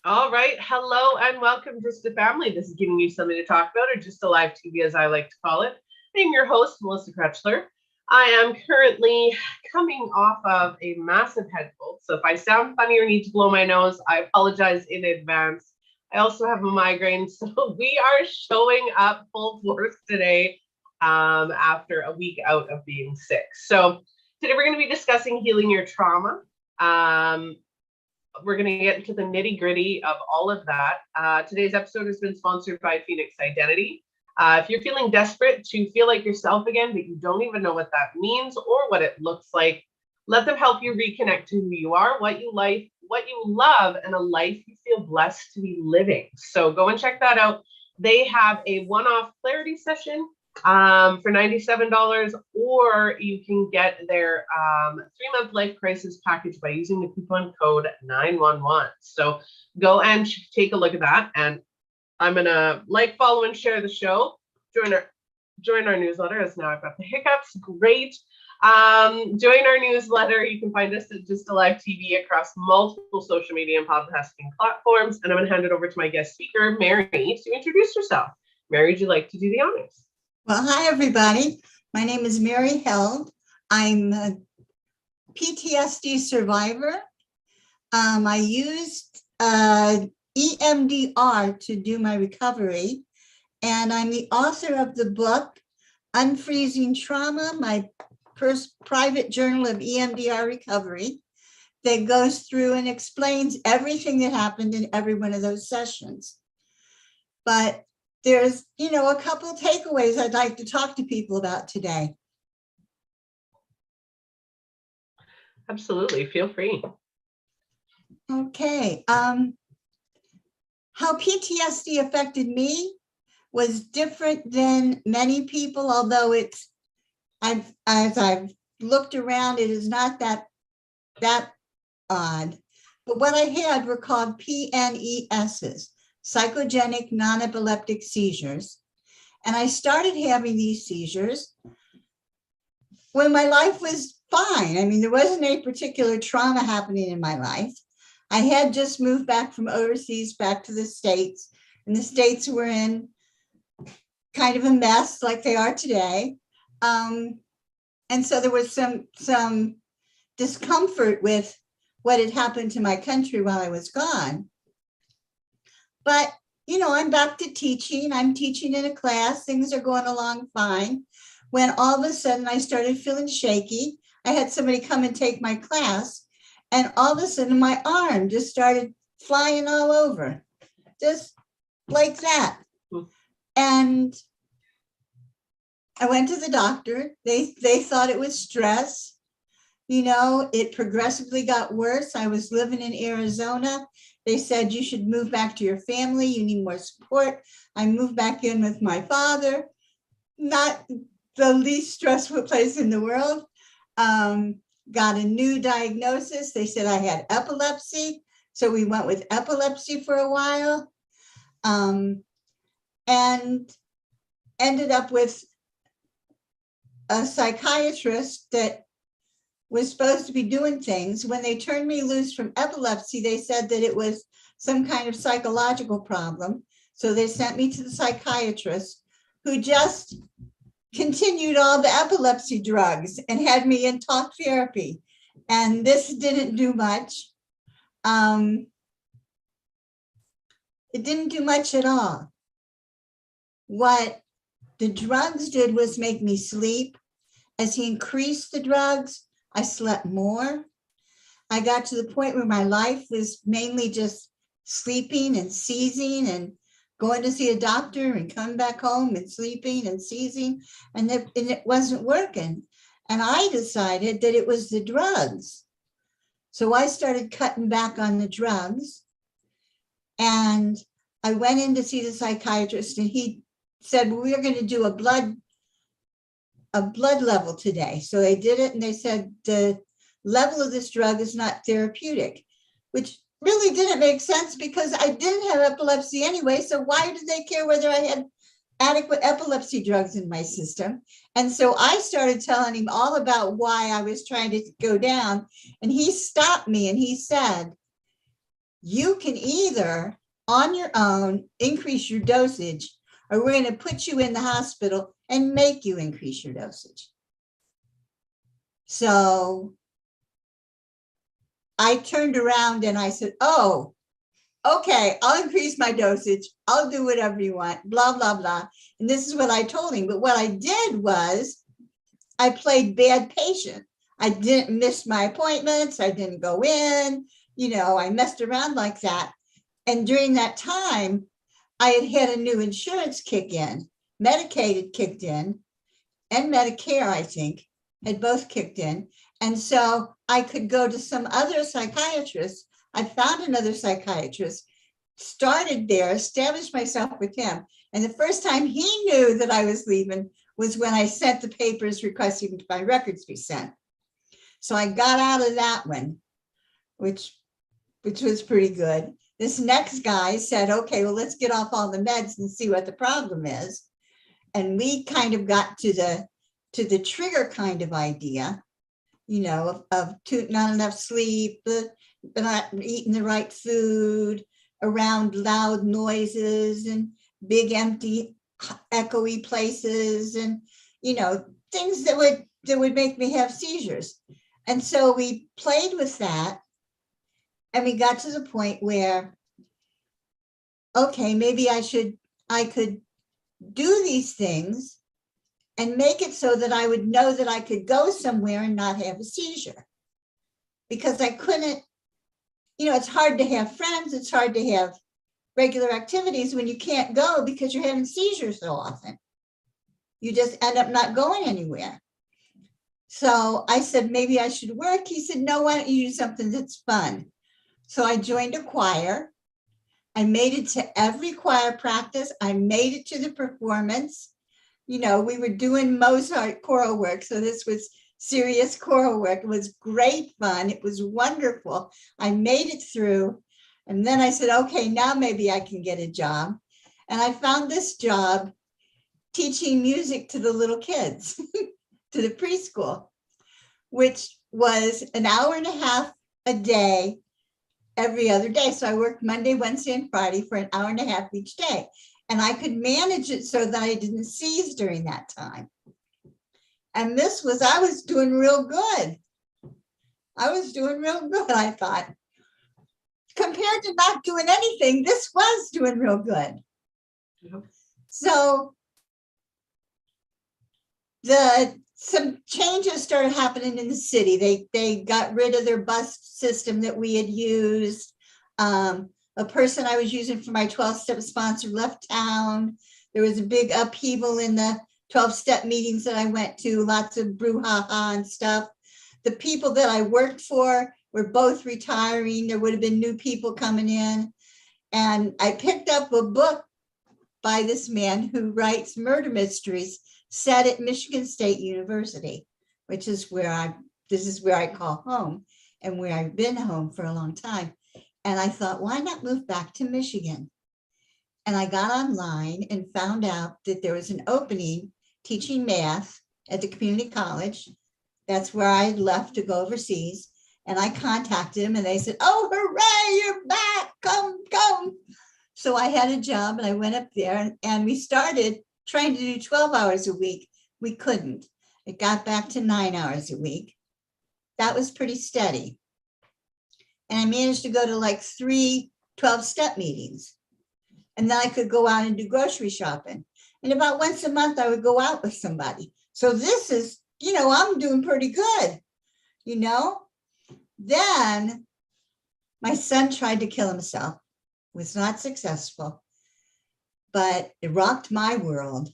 All right. Hello and welcome, Just a Family. This is giving you something to talk about, or just a live TV, as I like to call it. I'm your host, Melissa Krechler. I am currently coming off of a massive head cold. So if I sound funny or need to blow my nose, I apologize in advance. I also have a migraine. So we are showing up full force today after a week out of being sick. So today we're going to be discussing healing your trauma. We're going to get into the nitty gritty of all of that. Today's episode has been sponsored by Phoenix Identity. If you're feeling desperate to feel like yourself again, but you don't even know what that means or what it looks like, let them help you reconnect to who you are, what you like, what you love, and a life you feel blessed to be living. So go and check that out. They have a one-off clarity session for $97, or you can get their 3-month life crisis package by using the coupon code 911. So go and take a look at that. And I'm gonna like, follow, and share the show. Join our newsletter, as now I've got the hiccups. Great. Join our newsletter. You can find us at Just Alive TV across multiple social media and podcasting platforms. And I'm gonna hand it over to my guest speaker, Mary, to introduce herself. Mary, would you like to do the honors? Well, hi, everybody. My name is Mary Herd. I'm a PTSD survivor. I used EMDR to do my recovery, and I'm the author of the book, Unfreezing Trauma, my private journal of EMDR recovery, that goes through and explains everything that happened in every one of those sessions. But there's, a couple of takeaways I'd like to talk to people about today. Absolutely. Feel free. Okay. How PTSD affected me was different than many people, although as I've looked around, it is not that odd. But what I had were called PNESs. Psychogenic non-epileptic seizures. And I started having these seizures when my life was fine. I mean, there wasn't any particular trauma happening in my life. I had just moved back from overseas back to the States, and the States were in kind of a mess like they are today. And so there was some discomfort with what had happened to my country while I was gone. But, I'm back to teaching. I'm teaching in a class. Things are going along fine. When all of a sudden I started feeling shaky, I had somebody come and take my class. And all of a sudden my arm just started flying all over, just like that. And I went to the doctor. They thought it was stress. It progressively got worse. I was living in Arizona. They said, you should move back to your family. You need more support. I moved back in with my father, not the least stressful place in the world. Got a new diagnosis. They said I had epilepsy. So we went with epilepsy for a while, and ended up with a psychiatrist that was supposed to be doing things. When they turned me loose from epilepsy, they said that it was some kind of psychological problem. So they sent me to the psychiatrist, who just continued all the epilepsy drugs and had me in talk therapy. And this didn't do much. It didn't do much at all. What the drugs did was make me sleep. As he increased the drugs, I slept more. I got to the point where my life was mainly just sleeping and seizing and going to see a doctor and coming back home and sleeping and seizing, and it wasn't working. And I decided that it was the drugs. So I started cutting back on the drugs, and I went in to see the psychiatrist, and he said, well, we're going to do a blood level today. So they did it, and they said the level of this drug is not therapeutic, which really didn't make sense because I didn't have epilepsy anyway. So why did they care whether I had adequate epilepsy drugs in my system? And so I started telling him all about why I was trying to go down, and he stopped me and he said, you can either on your own increase your dosage, or we're going to put you in the hospital and make you increase your dosage. So I turned around and I said, oh, okay, I'll increase my dosage. I'll do whatever you want, blah, blah, blah. And this is what I told him. But what I did was I played bad patient. I didn't miss my appointments. I didn't go in, I messed around like that. And during that time, I had a new insurance kick in, Medicaid had kicked in, and Medicare, I think, had both kicked in. And so I could go to some other psychiatrist. I found another psychiatrist, started there, established myself with him. And the first time he knew that I was leaving was when I sent the papers requesting my records be sent. So I got out of that one, which was pretty good. This next guy said, okay, well, let's get off all the meds and see what the problem is. And we kind of got to the trigger kind of idea, of not enough sleep, not eating the right food, around loud noises and big empty echoey places, and things that would make me have seizures. And so we played with that, and we got to the point where, okay, maybe I could do these things and make it so that I would know that I could go somewhere and not have a seizure. Because I couldn't, it's hard to have friends, it's hard to have regular activities when you can't go because you're having seizures so often. You just end up not going anywhere. So I said, maybe I should work. He said, no, why don't you do something that's fun? So I joined a choir. I made it to every choir practice. I made it to the performance. We were doing Mozart choral work. So this was serious choral work. It was great fun. It was wonderful. I made it through. And then I said, okay, now maybe I can get a job. And I found this job teaching music to the little kids, to the preschool, which was an hour and a half a day, every other day. So I worked Monday, Wednesday, and Friday for an hour and a half each day. And I could manage it so that I didn't seize during that time. And I was doing real good. I thought. Compared to not doing anything, this was doing real good. Yep. So some changes started happening in the city. They got rid of their bus system that we had used. A person I was using for my 12-step sponsor left town. There was a big upheaval in the 12-step meetings that I went to, lots of brouhaha and stuff. The people that I worked for were both retiring. There would have been new people coming in. And I picked up a book by this man who writes murder mysteries set at Michigan State University, which is this is where I call home and where I've been home for a long time. And I thought, why not move back to Michigan? And I got online and found out that there was an opening teaching math at the community college. That's where I left to go overseas. And I contacted them and they said, oh, hooray, you're back, come. So I had a job and I went up there and we started trying to do 12 hours a week. We couldn't. It got back to 9 hours a week. That was pretty steady. And I managed to go to like 3 12-step meetings. And then I could go out and do grocery shopping. And about once a month, I would go out with somebody. So this is, I'm doing pretty good, Then my son tried to kill himself, was not successful, but it rocked my world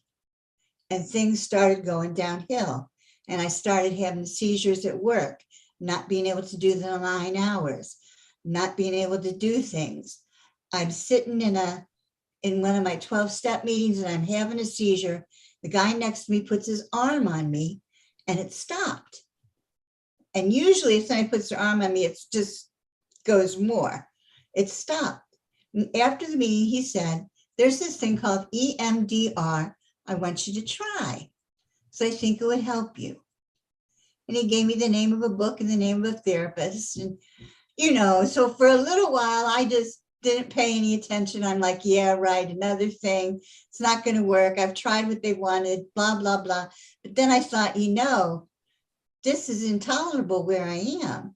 and things started going downhill. And I started having seizures at work, not being able to do the 9 hours, not being able to do things. I'm sitting in one of my 12-step meetings and I'm having a seizure. The guy next to me puts his arm on me and it stopped. And usually if somebody puts their arm on me, it just goes more. It stopped. And after the meeting, he said, there's this thing called EMDR. I want you to try. So I think it would help you. And he gave me the name of a book and the name of a therapist. And So for a little while, I just didn't pay any attention. I'm like, yeah, right, another thing. It's not going to work. I've tried what they wanted, blah, blah, blah. But then I thought, this is intolerable where I am.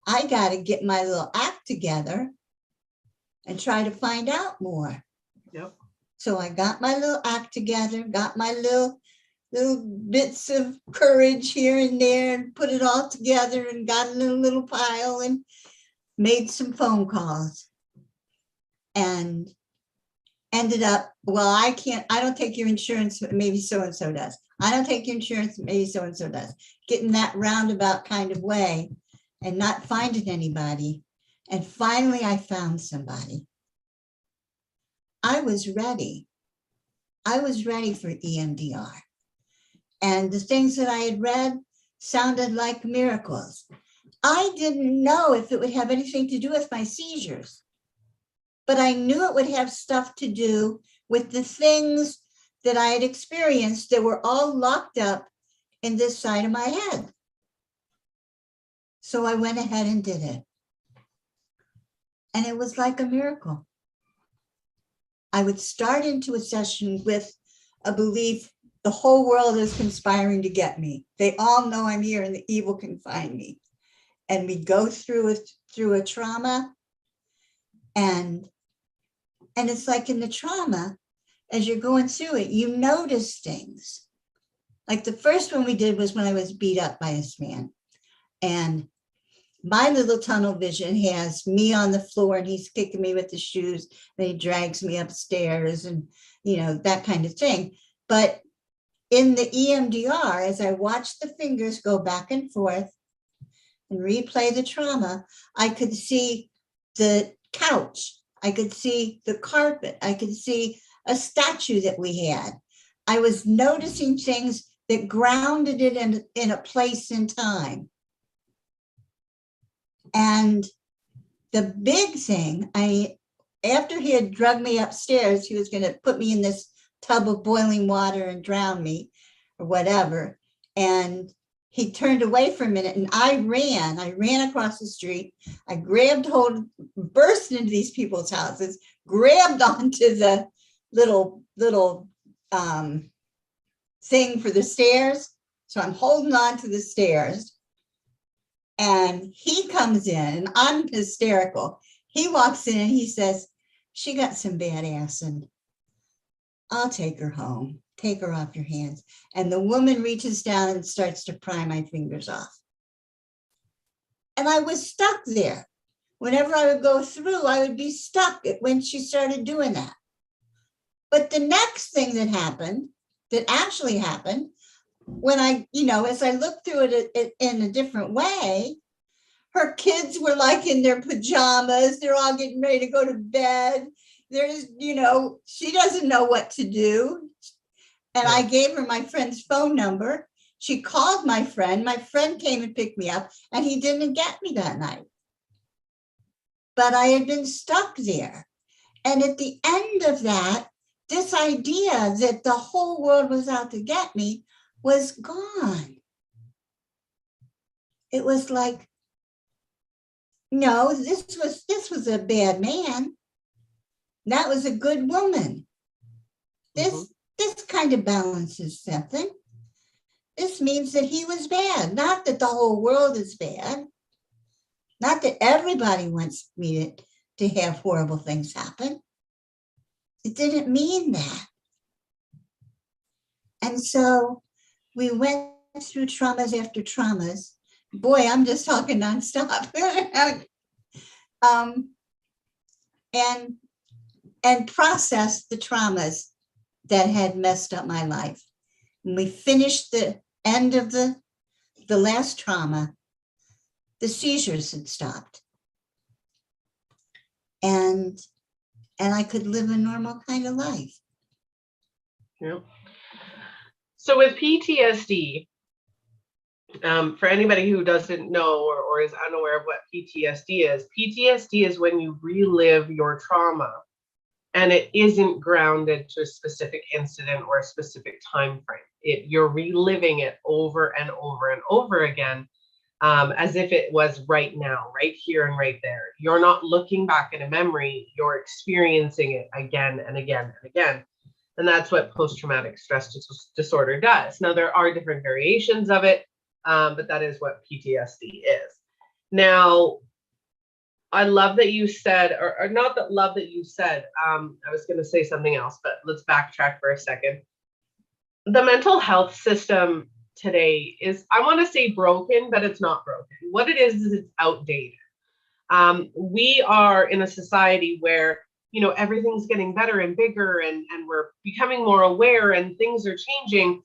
I got to get my little act together and try to find out more. Yep. So I got my little act together, got my little bits of courage here and there, and put it all together and got in a little pile and made some phone calls and ended up, well, I don't take your insurance, but maybe so-and-so does. I don't take your insurance, maybe so-and-so does. Getting that roundabout kind of way and not finding anybody. And finally I found somebody. I was ready. I was ready for EMDR. And the things that I had read sounded like miracles. I didn't know if it would have anything to do with my seizures, but I knew it would have stuff to do with the things that I had experienced that were all locked up in this side of my head. So I went ahead and did it. And it was like a miracle. I would start into a session with a belief the whole world is conspiring to get me. They all know I'm here and the evil can find me. And we go through a trauma, and it's like in the trauma, as you're going through it, you notice things. Like the first one we did was when I was beat up by this man, and my little tunnel vision has me on the floor and he's kicking me with the shoes and he drags me upstairs and that kind of thing. But in the EMDR, as I watched the fingers go back and forth and replay the trauma, I could see the couch. I could see the carpet. I could see a statue that we had. I was noticing things that grounded it in a place in time. And the big thing, after he had drugged me upstairs, he was going to put me in this tub of boiling water and drown me or whatever. And he turned away for a minute and I ran across the street. I grabbed hold, burst into these people's houses, grabbed onto the little thing for the stairs. So I'm holding on to the stairs and he comes in and I'm hysterical. He walks in and he says, "She got some bad ass and I'll take her home. Take her off your hands." And the woman reaches down and starts to pry my fingers off. And I was stuck there. Whenever I would go through, I would be stuck when she started doing that. But the next thing that actually happened, when as I looked through it in a different way, her kids were like in their pajamas. They're all getting ready to go to bed. There's, she doesn't know what to do. And I gave her my friend's phone number. She called my friend. My friend came and picked me up, and he didn't get me that night. But I had been stuck there. And at the end of that, this idea that the whole world was out to get me was gone. It was like, no, this was a bad man. That was a good woman. This kind of balances something. This means that he was bad, not that the whole world is bad. Not that everybody wants me to have horrible things happen. It didn't mean that. And so we went through traumas after traumas. Boy, I'm just talking nonstop. And processed the traumas that had messed up my life. When we finished the end of the last trauma, the seizures had stopped. And I could live a normal kind of life. Yeah. So with PTSD, for anybody who doesn't know or is unaware of what PTSD is when you relive your trauma and it isn't grounded to a specific incident or a specific time frame. You're reliving it over and over and over again. as if it was right now, right here and right there. You're not looking back at a memory, you're experiencing it again and again and again. And that's what post-traumatic stress disorder does. Now, there are different variations of it, but that is what PTSD is. Now, I love that you said, or not that love that you said, I was going to say something else, but let's backtrack for a second. The mental health system today is, I want to say broken, but it's not broken. What it is it's outdated. We are in a society where, everything's getting better and bigger, and we're becoming more aware and things are changing.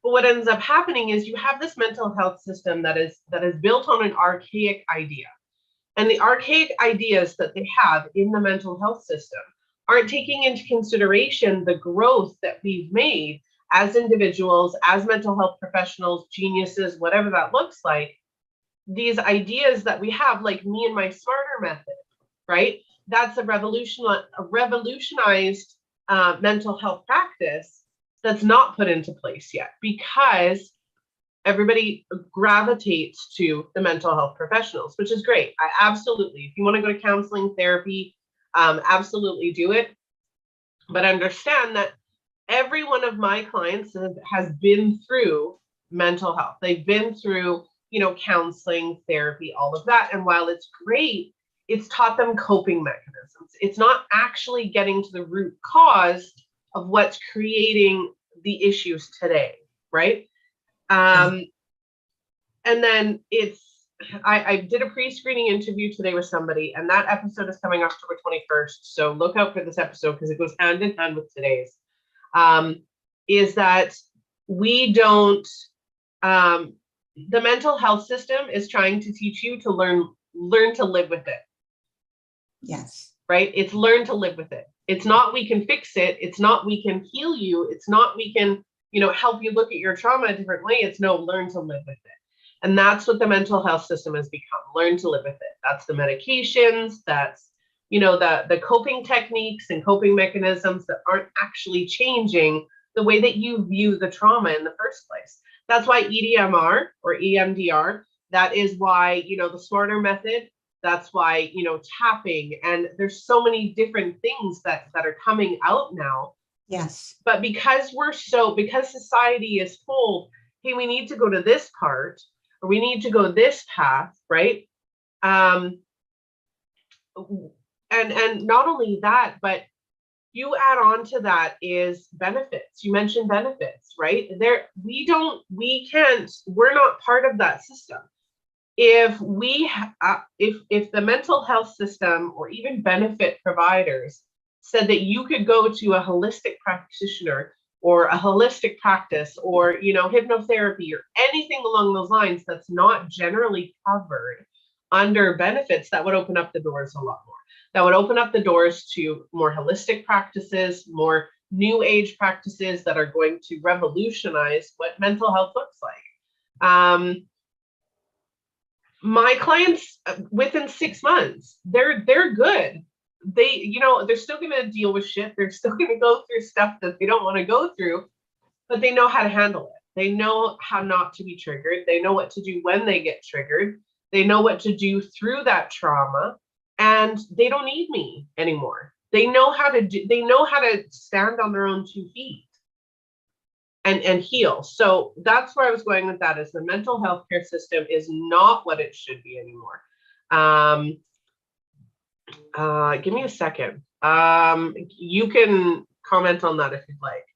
But what ends up happening is you have this mental health system that is built on an archaic idea. And the archaic ideas that they have in the mental health system aren't taking into consideration the growth that we've made as individuals, as mental health professionals, geniuses, whatever that looks like. These ideas that we have, like me and my smarter method, right? That's a revolutionized mental health practice that's not put into place yet, because everybody gravitates to the mental health professionals, which is great. I absolutely, if you want to go to counseling, therapy, absolutely do it. But understand that every one of my clients has been through mental health. They've been through, counseling, therapy, all of that. And while it's great, it's taught them coping mechanisms. It's not actually getting to the root cause of what's creating the issues today, right? And then I did a pre-screening interview today with somebody, and that episode is coming October 21st. So look out for this episode because it goes hand in hand with today's. Is that we don't, the mental health system is trying to teach you to learn to live with it. Yes. Right? It's learn to live with it. It's not we can fix it. It's not we can heal you. It's not we can, help you look at your trauma a different way. It's no, learn to live with it. And that's what the mental health system has become. Learn to live with it. That's the medications. That's, the coping techniques and coping mechanisms that aren't actually changing the way that you view the trauma in the first place. That's why EDMR or EMDR, that is why, the smarter method, that's why, tapping, and there's so many different things that are coming out now. Yes. But because society is told, hey, we need to go to this part, or we need to go this path, right? And not only that, but you add on to that is benefits. You mentioned benefits, right? We're not part of that system. If the mental health system or even benefit providers said that you could go to a holistic practitioner or a holistic practice or, hypnotherapy or anything along those lines that's not generally covered under benefits, that would open up the doors a lot more. That would open up the doors to more holistic practices, more new age practices that are going to revolutionize what mental health looks like. My clients, within 6 months, they're good. They're still going to deal with shit. They're still going to go through stuff that they don't want to go through, but they know how to handle it. They know how not to be triggered. They know what to do when they get triggered. They know what to do through that trauma, and they don't need me anymore. They know how to stand on their own 2 feet and heal. So that's where I was going with that, is the mental health care system is not what it should be anymore. Give me a second. You can comment on that if you'd like.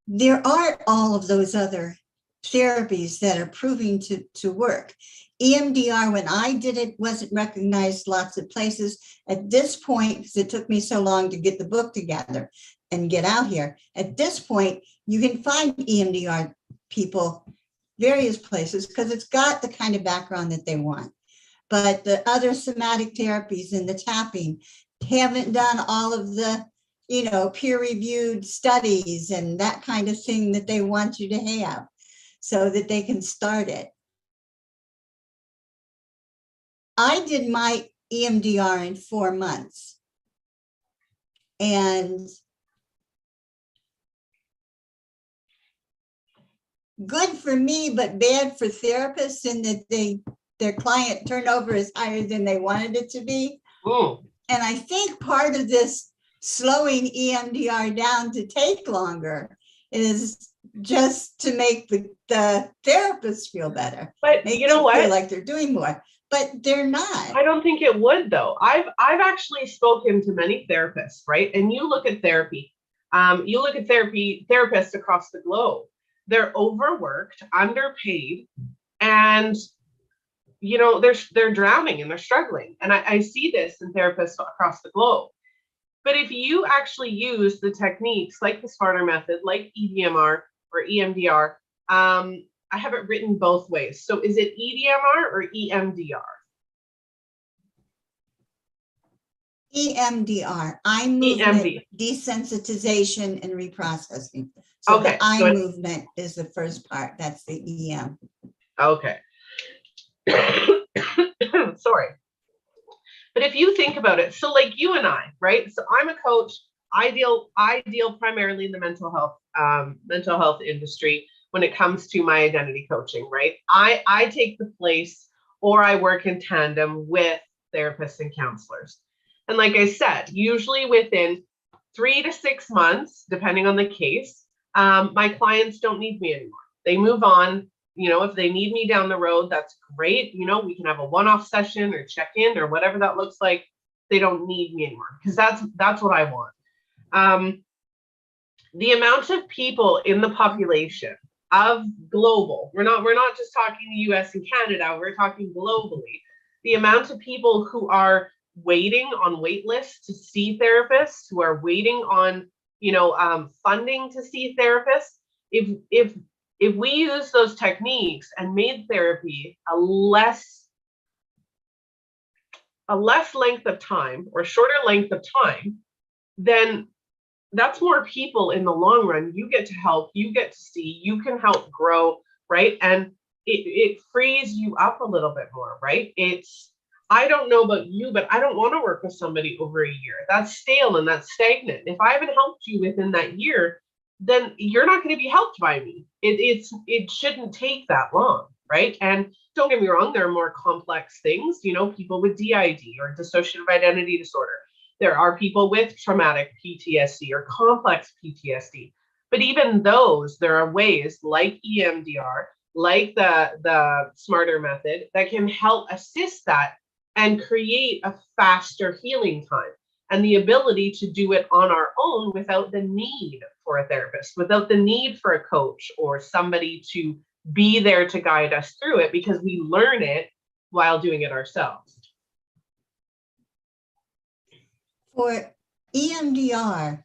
There are all of those other therapies that are proving to work. EMDR, when I did it, wasn't recognized lots of places. At this point, because it took me so long to get the book together and get out here, at this point, you can find EMDR people various places because it's got the kind of background that they want. But the other somatic therapies and the tapping haven't done all of the, peer-reviewed studies and that kind of thing that they want you to have so that they can start it. I did my EMDR in 4 months. And good for me, but bad for therapists in that their client turnover is higher than they wanted it to be. Mm. And I think part of this slowing EMDR down to take longer is just to make the therapists feel better. But Make you know them what? feel like they're doing more, but they're not. I don't think it would, though. I've actually spoken to many therapists, right? And you look at therapy, therapists across the globe. They're overworked, underpaid, and they're drowning and they're struggling. And I see this in therapists across the globe. But if you actually use the techniques like the SMARTER method, like EDMR or EMDR, I have it written both ways. So is it EDMR or EMDR? EMDR, eye movement, desensitization, and reprocessing. So the eye movement is the first part. That's the EM. Okay. Sorry. But if you think about it, so like you and I, right? So I'm a coach. I deal primarily in the mental health industry when it comes to my identity coaching, right? I take the place, or I work in tandem with therapists and counselors. And like I said, usually within 3 to 6 months, depending on the case, my clients don't need me anymore. They move on. If they need me down the road, that's great. We can have a one-off session or check-in or whatever that looks like. They don't need me anymore because that's what I want. The amount of people in the population of global, we're not just talking the US and Canada, we're talking globally. The amount of people who are waiting on wait lists to see therapists, who are waiting on, funding to see therapists. If we use those techniques and made therapy a less length of time or shorter length of time, then that's more people in the long run. You get to help, you get to see, you can help grow, right? And it frees you up a little bit more, right? I don't know about you, but I don't want to work with somebody over a year. That's stale and that's stagnant. If I haven't helped you within that year, then you're not going to be helped by me. It shouldn't take that long, right? And don't get me wrong, there are more complex things, people with DID or dissociative identity disorder. There are people with traumatic PTSD or complex PTSD. But even those, there are ways like EMDR, like the SMARTER method, that can help assist that and create a faster healing time and the ability to do it on our own without the need for a therapist, without the need for a coach or somebody to be there to guide us through it, because we learn it while doing it ourselves. For EMDR,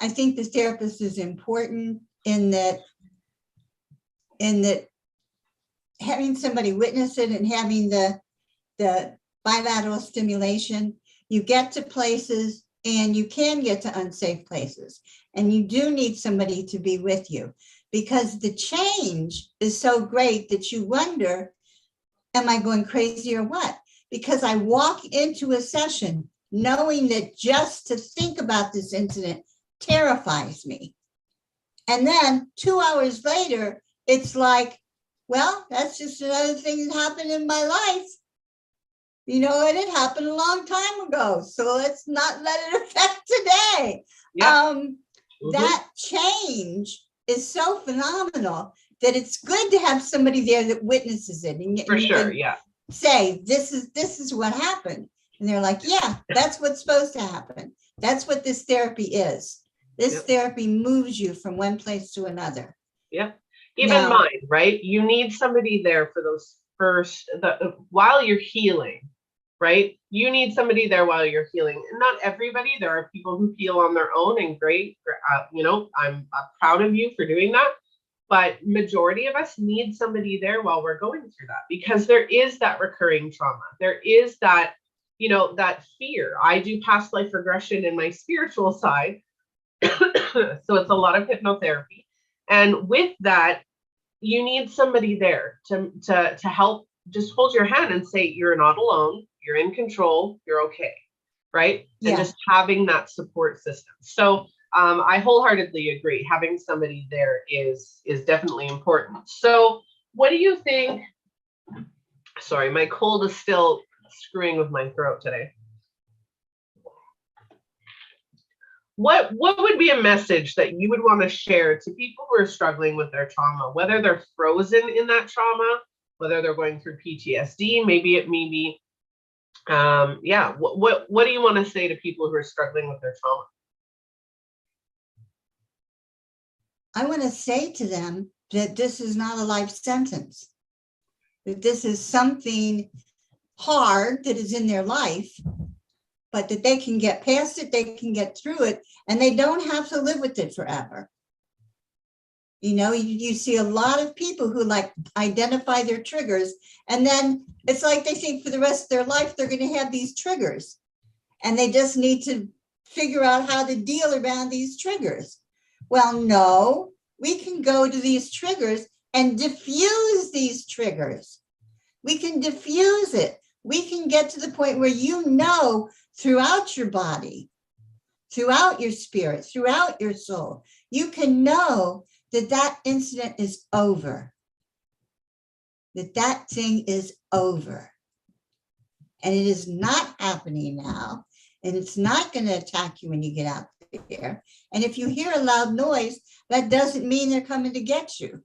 I think the therapist is important in that having somebody witness it and having the bilateral stimulation, you get to places and you can get to unsafe places. And you do need somebody to be with you because the change is so great that you wonder, am I going crazy or what? Because I walk into a session knowing that just to think about this incident terrifies me. And then 2 hours later, it's like, well, that's just another thing that happened in my life. And it happened a long time ago. So let's not let it affect today. Yeah. That change is so phenomenal that it's good to have somebody there that witnesses it. And for sure, yeah. Say, this is what happened. And they're like, yeah, that's what's supposed to happen. That's what this therapy is. This therapy moves you from one place to another. Yeah. Keep in mind, right? You need somebody there for those while you're healing, right? You need somebody there while you're healing. And not everybody. There are people who heal on their own, and great. I'm proud of you for doing that. But majority of us need somebody there while we're going through that, because there is that recurring trauma. There is that, that fear. I do past life regression in my spiritual side. So it's a lot of hypnotherapy. And with that, you need somebody there to help just hold your hand and say, you're not alone, you're in control, you're okay, right? Yeah. And just having that support system. So I wholeheartedly agree. Having somebody there is definitely important. So what do you think? Sorry, my cold is still screwing with my throat today. What would be a message that you would want to share to people who are struggling with their trauma, whether they're frozen in that trauma, whether they're going through PTSD, maybe it may be, yeah, what do you want to say to people who are struggling with their trauma? I want to say to them that this is not a life sentence, that this is something hard that is in their life, but that they can get past it, they can get through it, and they don't have to live with it forever. You know, you see a lot of people who like identify their triggers, and then it's like they think for the rest of their life they're going to have these triggers, and they just need to figure out how to deal around these triggers. Well, no, we can go to these triggers and diffuse these triggers. We can diffuse it. We can get to the point where you know throughout your body, throughout your spirit, throughout your soul, you can know that that incident is over, that that thing is over. And it is not happening now, and it's not going to attack you when you get out there. And if you hear a loud noise, that doesn't mean they're coming to get you.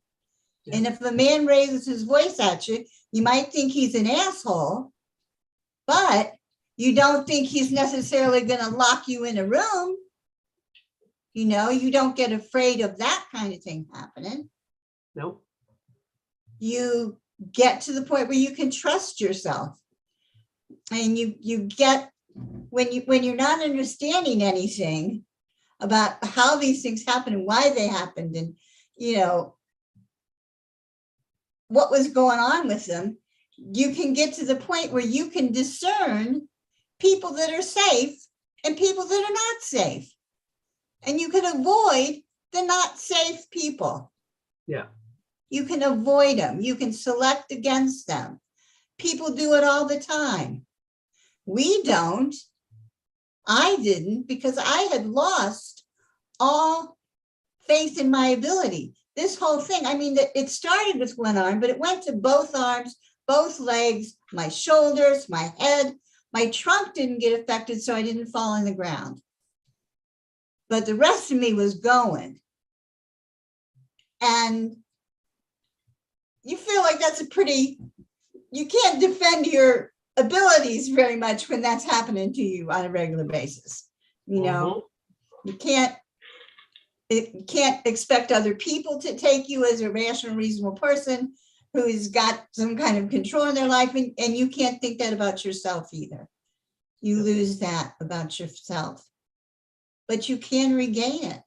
Yeah. And if a man raises his voice at you, you might think he's an asshole, but you don't think he's necessarily going to lock you in a room. You know, you don't get afraid of that kind of thing happening. Nope. You get to the point where you can trust yourself. And you get, when you're not understanding anything about how these things happen and why they happened, and you know what was going on with them, you can get to the point where you can discern people that are safe and people that are not safe. And you can avoid the not safe people. Yeah. You can avoid them. You can select against them. People do it all the time. We don't. I didn't, because I had lost all faith in my ability. This whole thing, I mean, it started with one arm, but it went to both arms, both legs, my shoulders, my head. My trunk didn't get affected, so I didn't fall on the ground. But the rest of me was going. And you feel like that's a pretty, you can't defend your abilities very much when that's happening to you on a regular basis. You know, you can't expect other people to take you as a rational, reasonable person who's got some kind of control in their life, and you can't think that about yourself either. You lose that about yourself, but you can regain it.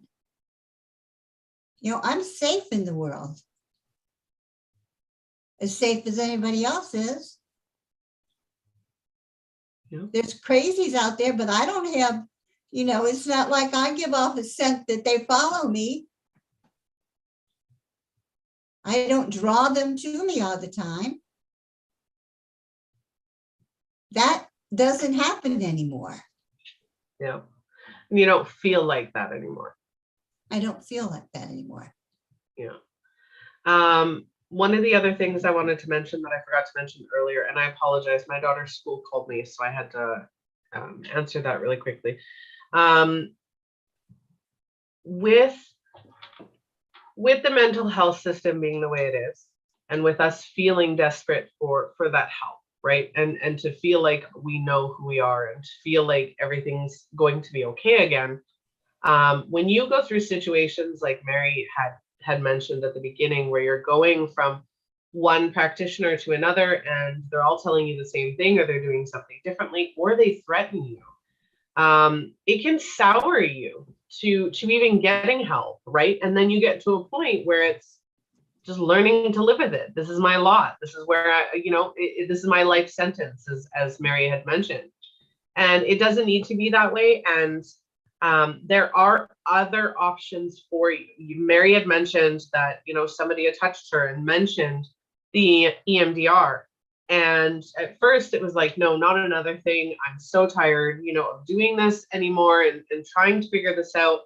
You know, I'm safe in the world, as safe as anybody else is. Yeah. There's crazies out there, but I don't have, you know, it's not like I give off a scent that they follow me. I don't draw them to me all the time. That doesn't happen anymore. Yeah. You don't feel like that anymore. I don't feel like that anymore. Yeah. One of the other things I wanted to mention that I forgot to mention earlier, and I apologize, my daughter's school called me, so I had to answer that really quickly. With the mental health system being the way it is, and with us feeling desperate for that help, right? And to feel like we know who we are, and to feel like everything's going to be okay again. When you go through situations like Mary had mentioned at the beginning, where you're going from one practitioner to another and they're all telling you the same thing, or they're doing something differently, or they threaten you, it can sour you to even getting help, right? And then you get to a point where it's just learning to live with it. This is my lot. This is where this is my life sentence, as Mary had mentioned. And it doesn't need to be that way. And there are other options for you. Mary had mentioned that, somebody had touched her and mentioned the EMDR. And at first it was like, no, not another thing. I'm so tired, of doing this anymore and trying to figure this out.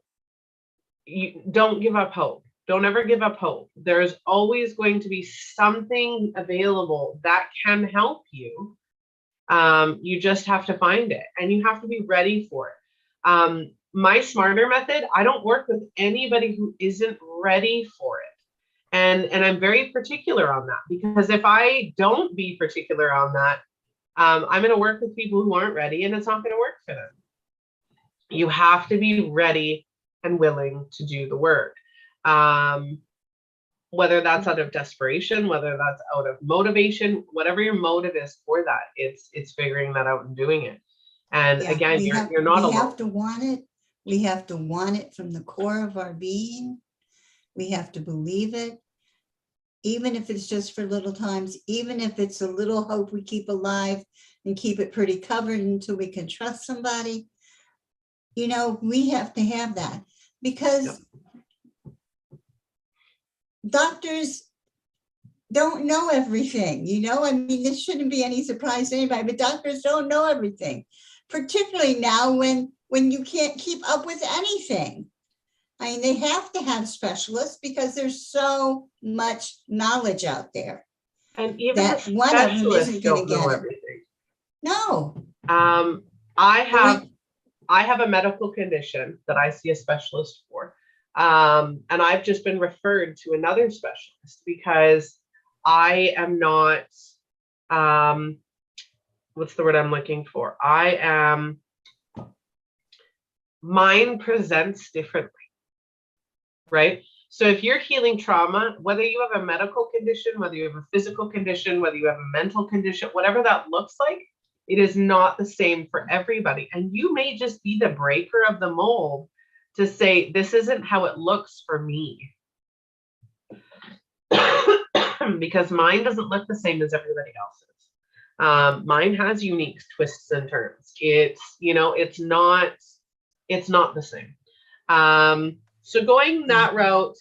you don't give up hope. Don't ever give up hope. There's always going to be something available that can help you. You just have to find it, and you have to be ready for it. My smarter method, I don't work with anybody who isn't ready for it. And I'm very particular on that, because if I don't be particular on that, I'm going to work with people who aren't ready, and it's not going to work for them. You have to be ready and willing to do the work. Whether that's out of desperation, whether that's out of motivation, whatever your motive is for that, it's figuring that out and doing it. And Yeah, again, you're not alone. We have to want it. We have to want it from the core of our being. We have to believe it, even if it's just for little times, even if it's a little hope we keep alive and keep it pretty covered until we can trust somebody. You know, we have to have that, because doctors don't know everything, you know. I mean, this shouldn't be any surprise to anybody, but doctors don't know everything, particularly now when you can't keep up with anything. I mean, they have to have specialists because there's so much knowledge out there. And even that the one of them specialists isn't going don't to know get it. everything. No. I have a medical condition that I see a specialist for. And I've just been referred to another specialist because I am not, what's the word I'm looking for? Mine presents differently, right? So if you're healing trauma, whether you have a medical condition, whether you have a physical condition, whether you have a mental condition, whatever that looks like, it is not the same for everybody. And you may just be the breaker of the mold to say, this isn't how it looks for me. Because mine doesn't look the same as everybody else's. Mine has unique twists and turns. It's, you know, it's not the same. So going that route,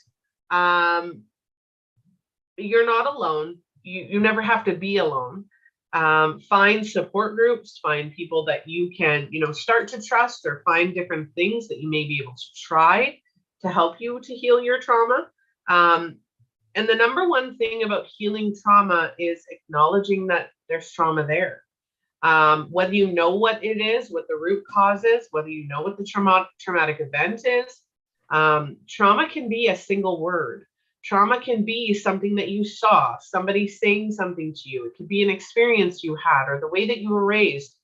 you're not alone. You never have to be alone. Find support groups, find people that you can, you know, start to trust, or find different things that you may be able to try to help you to heal your trauma. And the number one thing about healing trauma is acknowledging that there's trauma there. Whether you know what it is, what the root cause is, whether you know what the traumatic event is, trauma can be a single word. Trauma can be something that you saw, somebody saying something to you. It could be an experience you had, or the way that you were raised.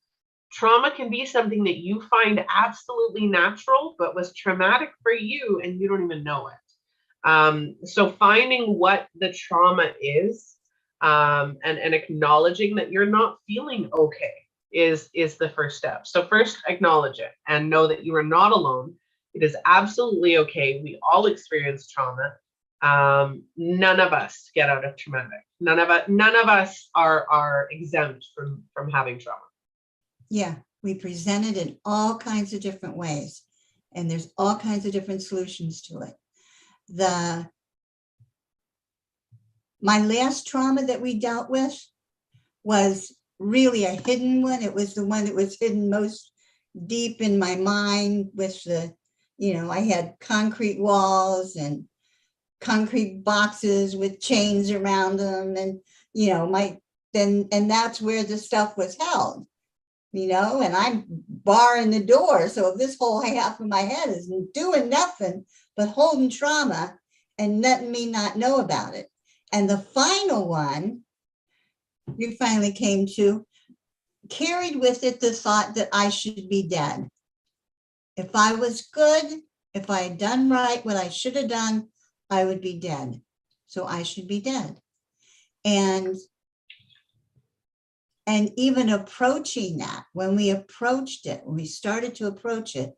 Trauma can be something that you find absolutely natural, but was traumatic for you, and you don't even know it. So finding what the trauma is, and acknowledging that you're not feeling okay is the first step. So first, acknowledge it and know that you are not alone. It is absolutely okay. We all experience trauma. None of us get out of traumatic. None of us are exempt from having trauma. Yeah, we present it in all kinds of different ways, and there's all kinds of different solutions to it. My last trauma that we dealt with was really a hidden one. It was the one that was hidden most deep in my mind with the, you know, I had concrete walls and concrete boxes with chains around them, and, you know, and that's where the stuff was held, you know, and I'm barring the door. So this whole half of my head is doing nothing but holding trauma and letting me not know about it. And the final one we finally came to carried with it the thought that I should be dead. If I was good, if I had done right, what I should have done, I would be dead. So I should be dead. And even approaching that, when we approached it, when we started to approach it,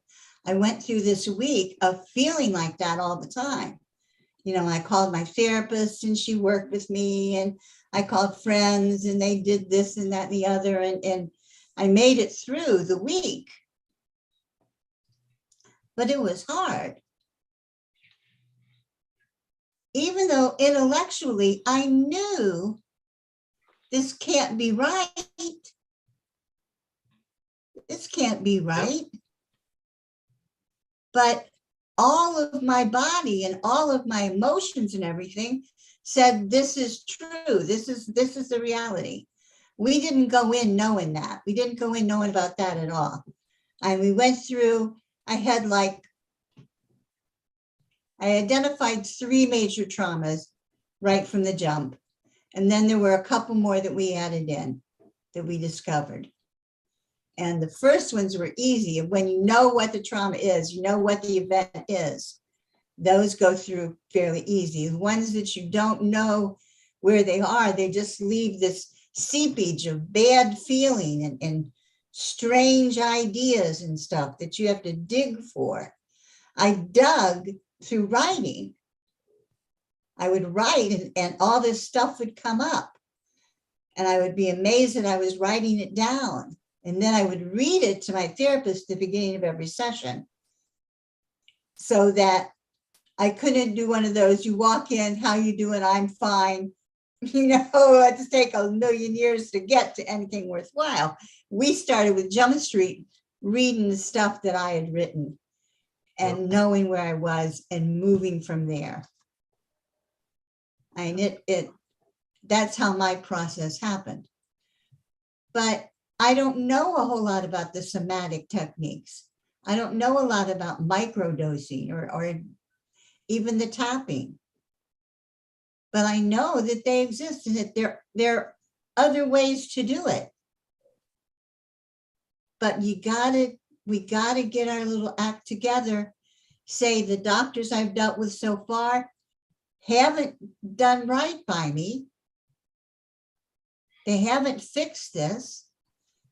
I went through this week of feeling like that all the time. You know, I called my therapist and she worked with me, and I called friends and they did this and that and the other. And I made it through the week. But it was hard. Even though intellectually I knew this can't be right. This can't be right. But all of my body and all of my emotions and everything said, this is true. This is the reality. We didn't go in knowing that. We didn't go in knowing about that at all. And we went through, I identified 3 major traumas right from the jump. And then there were a couple more that we added in, that we discovered. And the first ones were easy. When you know what the trauma is, you know what the event is, those go through fairly easy. The ones that you don't know where they are, they just leave this seepage of bad feeling and strange ideas and stuff that you have to dig for. I dug through writing. I would write and all this stuff would come up. And I would be amazed that I was writing it down. And then I would read it to my therapist at the beginning of every session, so that I couldn't do one of those, you walk in, how you doing? I'm fine. You know, it's take a million years to get to anything worthwhile. We started with Jump Street, reading the stuff that I had written and knowing where I was and moving from there. And that's how my process happened. But I don't know a whole lot about the somatic techniques. I don't know a lot about microdosing or even the tapping. But I know that they exist and that there are other ways to do it. But we gotta get our little act together. Say the doctors I've dealt with so far haven't done right by me. They haven't fixed this.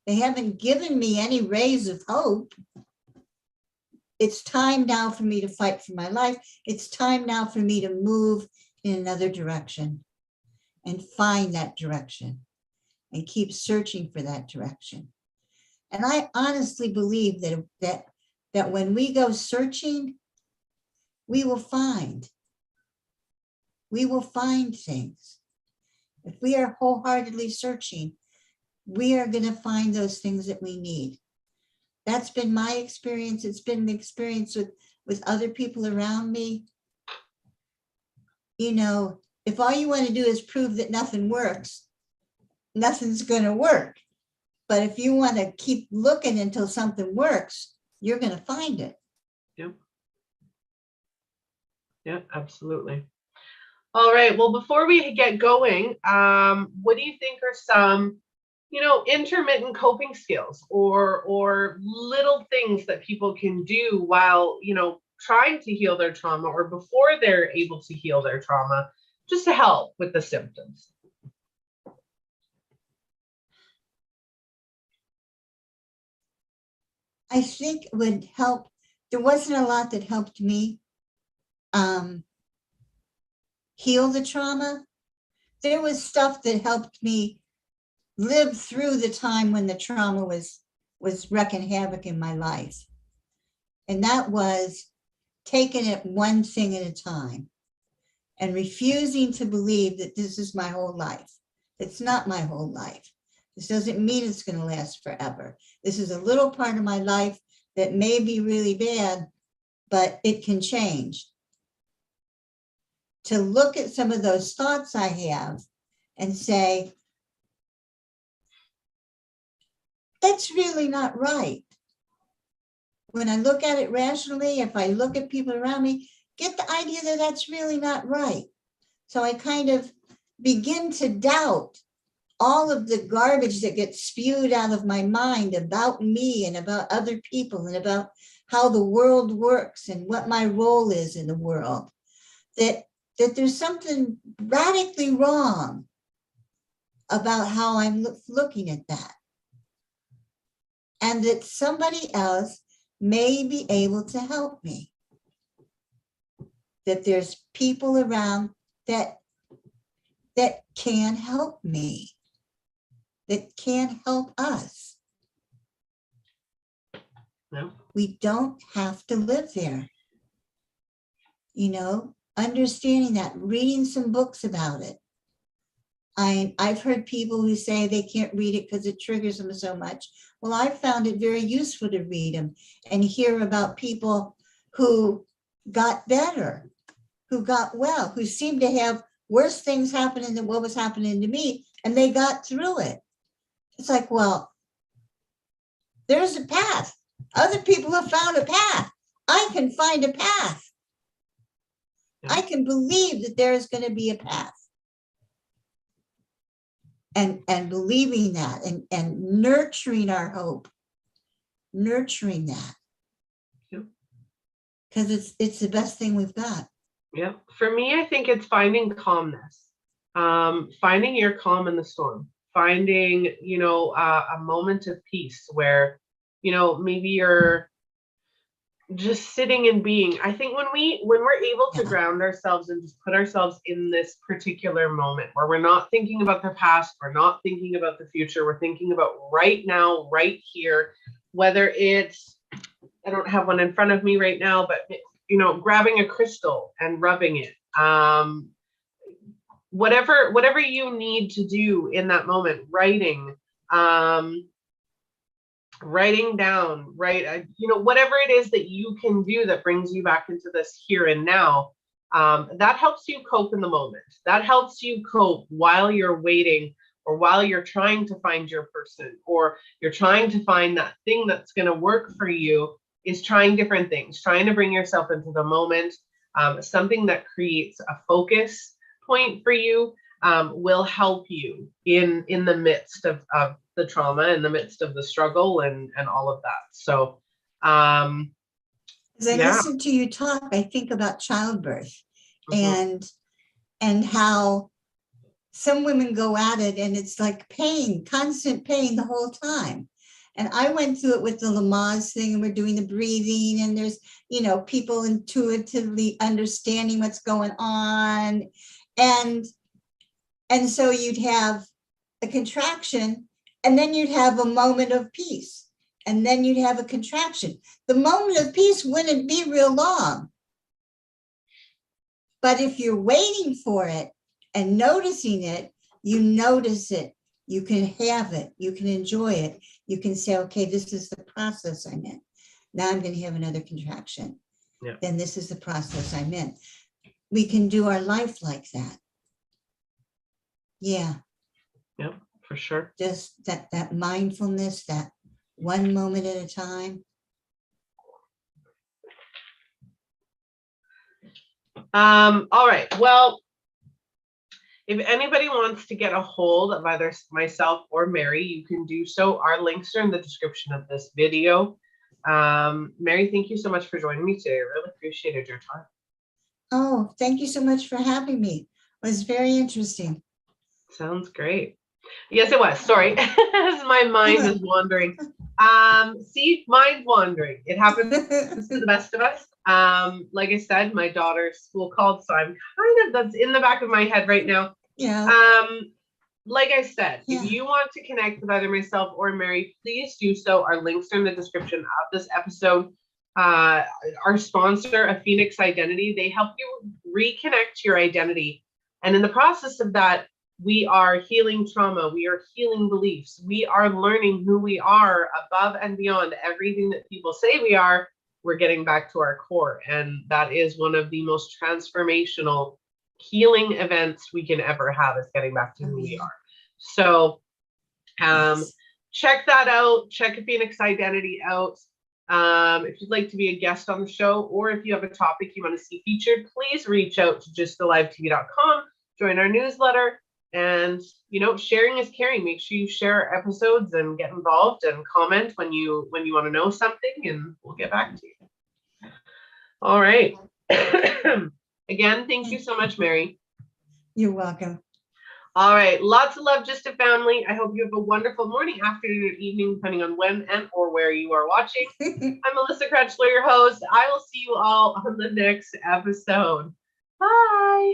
They haven't given me any rays of hope. It's time now for me to fight for my life. It's time now for me to move in another direction and find that direction and keep searching for that direction. And I honestly believe that when we go searching, we will find things. If we are wholeheartedly searching, we are going to find those things that we need. That's been my experience. It's been the experience with other people around me. You know, if all you want to do is prove that nothing works, nothing's going to work. But if you want to keep looking until something works, you're going to find it. Yep. Yeah, absolutely. All right. Well, before we get going, what do you think are some, intermittent coping skills or little things that people can do while, trying to heal their trauma or before they're able to heal their trauma, just to help with the symptoms? I think it would help. There wasn't a lot that helped me heal the trauma. There was stuff that helped me live through the time when the trauma was wreaking havoc in my life. And that was taking it one thing at a time and refusing to believe that this is my whole life. It's not my whole life. This doesn't mean it's going to last forever. This is a little part of my life that may be really bad, but it can change. To look at some of those thoughts I have and say, that's really not right. When I look at it rationally, if I look at people around me, get the idea that that's really not right. So I kind of begin to doubt all of the garbage that gets spewed out of my mind about me and about other people and about how the world works and what my role is in the world. That there's something radically wrong about how I'm looking at that. And that somebody else may be able to help me. That there's people around that can help me, that can help us. No. We don't have to live there. Understanding that, reading some books about it. I've heard people who say they can't read it because it triggers them so much. Well, I found it very useful to read them and hear about people who got better, who got well, who seemed to have worse things happening than what was happening to me, and they got through it. It's like, well, there's a path. Other people have found a path. I can find a path. Yeah. I can believe that there is going to be a path. And believing that and nurturing our hope, nurturing that. Because it's the best thing we've got. Yeah. For me, I think it's finding calmness, finding your calm in the storm, finding, a moment of peace where, maybe you're just sitting and being. I think when we're able to ground ourselves and just put ourselves in this particular moment where we're not thinking about the past, we're not thinking about the future, we're thinking about right now, right here, whether it's, I don't have one in front of me right now, but grabbing a crystal and rubbing it, whatever you need to do in that moment, writing down, right? Whatever it is that you can do that brings you back into this here and now, that helps you cope in the moment. That helps you cope while you're waiting, or while you're trying to find your person, or you're trying to find that thing that's going to work for you. Is trying different things, trying to bring yourself into the moment. Something that creates a focus point for you will help you in the midst of the trauma, in the midst of the struggle, and all of that. So as I listen to you talk, I think about childbirth, and how some women go at it and it's like pain, constant pain the whole time. And I went through it with the Lamaze thing, and we're doing the breathing, and there's, people intuitively understanding what's going on. And so you'd have a contraction, and then you'd have a moment of peace, and then you'd have a contraction. The moment of peace wouldn't be real long. But if you're waiting for it and noticing it, you notice it. You can have it. You can enjoy it. You can say, okay, this is the process I'm in. Now I'm going to have another contraction. Yeah. Then this is the process I'm in. We can do our life like that. Yeah. Yeah, for sure. Just that mindfulness, that one moment at a time. All right. Well, if anybody wants to get a hold of either myself or Mary, you can do so. Our links are in the description of this video. Mary, thank you so much for joining me today. I really appreciated your time. Oh, thank you so much for having me. It was very interesting. Sounds great. Yes, it was. Sorry. My mind is wandering. See, mind wandering. It happens to the best of us. Like I said, my daughter's school called, so I'm that's in the back of my head right now. Yeah. Like I said, if you want to connect with either myself or Mary, please do so. Our links are in the description of this episode. Our sponsor, A Phoenix Identity, they help you reconnect your identity. And in the process of that, we are healing trauma. We are healing beliefs. We are learning who we are above and beyond everything that people say we are. We're getting back to our core. And that is one of the most transformational healing events we can ever have, is getting back to who we are. So check that out. Check A Phoenix Identity out. If you'd like to be a guest on the show, or if you have a topic you want to see featured, please reach out to justalivetv.com, join our newsletter, and sharing is caring. Make sure you share our episodes and get involved and comment when you want to know something, and we'll get back to you. All right. Again, thank you so much, Mary. You're welcome. All right. Lots of love, Just a Family. I hope you have a wonderful morning, afternoon, or evening, depending on when and or where you are watching. I'm Melissa Krechler, your host. I will see you all on the next episode. Bye.